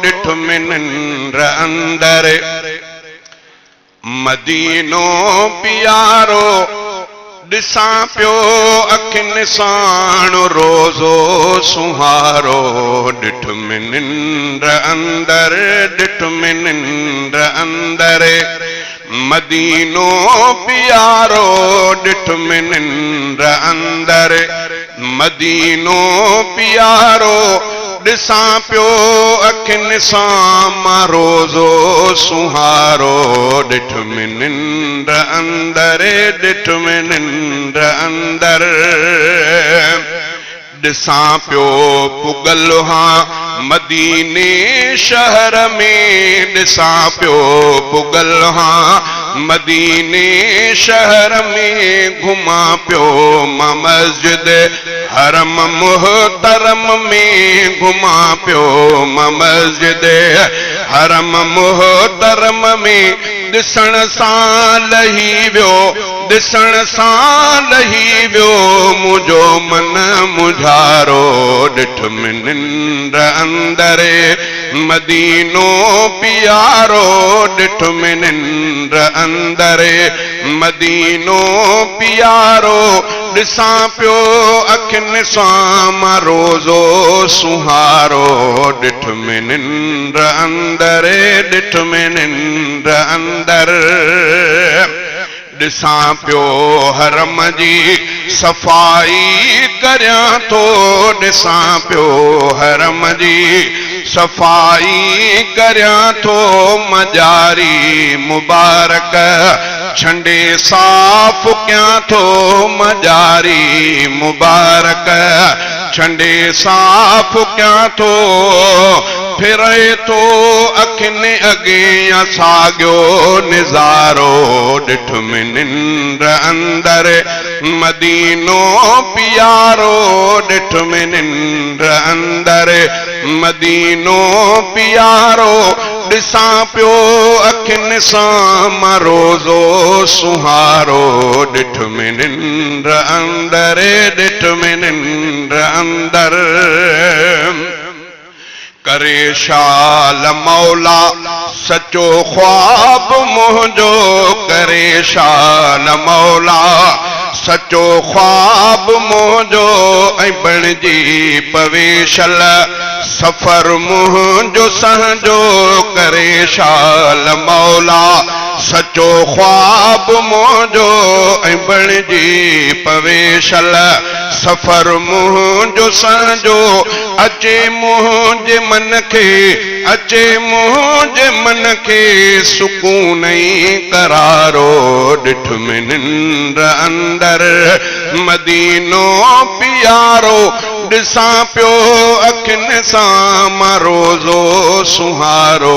ॾिठ में निंड अंदर मदीनो प्यारो ॾिसां पियो अखियुनि साण रोज़ो सुहारो ॾिठ में निंड अंदर ॾिठ में निंड अंदर मदीनो प्यारो ॾिठ में निंड अंदर मदीनो प्यारो ॾिसां पियो अखियुनि सां मां रोज़ो सुहारो ॾिठ में निंड अंदर ॾिठ में निंड अंदर ॾिसां पियो पुगल हां मदीने शहर में ॾिसां पियो पुगल हां मदीने शहर में घुमां पियो मां मस्जिद हरम मुहतरम में घुमां पियो मां मस्जिद हरम मुहतरम में ॾिसण सां लही वियो ॾिसण सां लही वियो मुंहिंजो मन मुझारो ॾिठ में निंड अंदर मदीनो प्यारो ॾिठ में निंड अंदर मदीनो प्यारो ॾिसां पियो अखियुनि सां मां रोज़ो सुहारो ॾिठ में निंड अंदर ॾिठ में निंड अंदर ॾिसां पियो हरम जी सफ़ाई करियां थो ॾिसां पियो हरम जी सफ़ाई करियां थो मजारी मुबारक छंडे साफ़ कयां थो मजारी मुबारक छंडे साफ़ कयां थो फिरे थो अखियुनि अॻियां साॻियो निज़ारो ॾिठ में निंड अंदर मदीनो प्यारो ॾिठ में निंड अंदर मदीनो प्यारो ॾिसां पियो अखियुनि सां मां रोज़ो सुहारो ॾिठ में निंड अंदर ॾिठ में निंड अंदर करे शाल मौला सचो ख्वाब मुंहिंजो करे शाल मौला सचो ख्वाब मुंहिंजो ऐं बणिजी पवे शल सफ़र मुंहिंजो सहंजो करे शाल मौला सचो ख्वाब मुंहिंजो ऐं बणिजी पवे शल सफ़र मुंहिंजो सहंजो अचे मुंहिंजे मन खे अचे मुंहिंजे मन खे सुकून ई करारो ॾिठ में निंड अंदर मदीनो प्यारो ॾिसां पियो अखियुनि सां मां रोज़ो सुहारो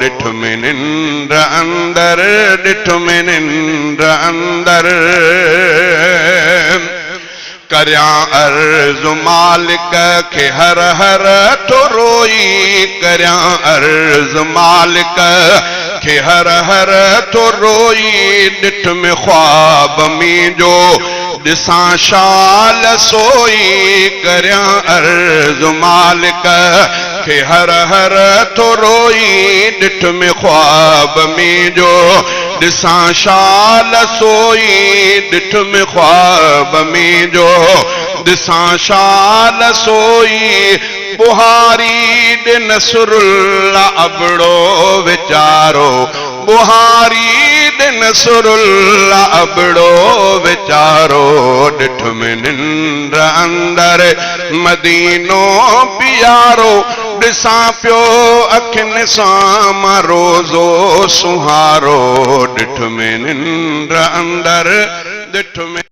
ॾिठ में निंड अंदर ॾिठ में निंड अंदर करियां अर्ज़ मालिक खे हर हर थो रोई करियां अर्ज़ मालिक खे हर हर थो रोई ॾिठ में ख्वाब मुंहिंजो ॾिसां शाल सोई करियां अर्ज़ मालिक खे हर हर थो रोई ॾिठ में ख्वाब मुंहिंजो ॾिसां शाल सोई ॾिठ में ख्वाब मुंहिंजो ॾिसां शाल सोई बुहारी ॾे नसरुल्ला अबड़ो वीचारो बुहारी ॾे नसरुल्ला अबड़ो वीचारो ॾिठ में निंड अंदर मदीनो प्यारो ॾिसां पियो अखियुनि सां मां रोज़ो सुहारो ॾिठ में निंड अंदर ॾिठ में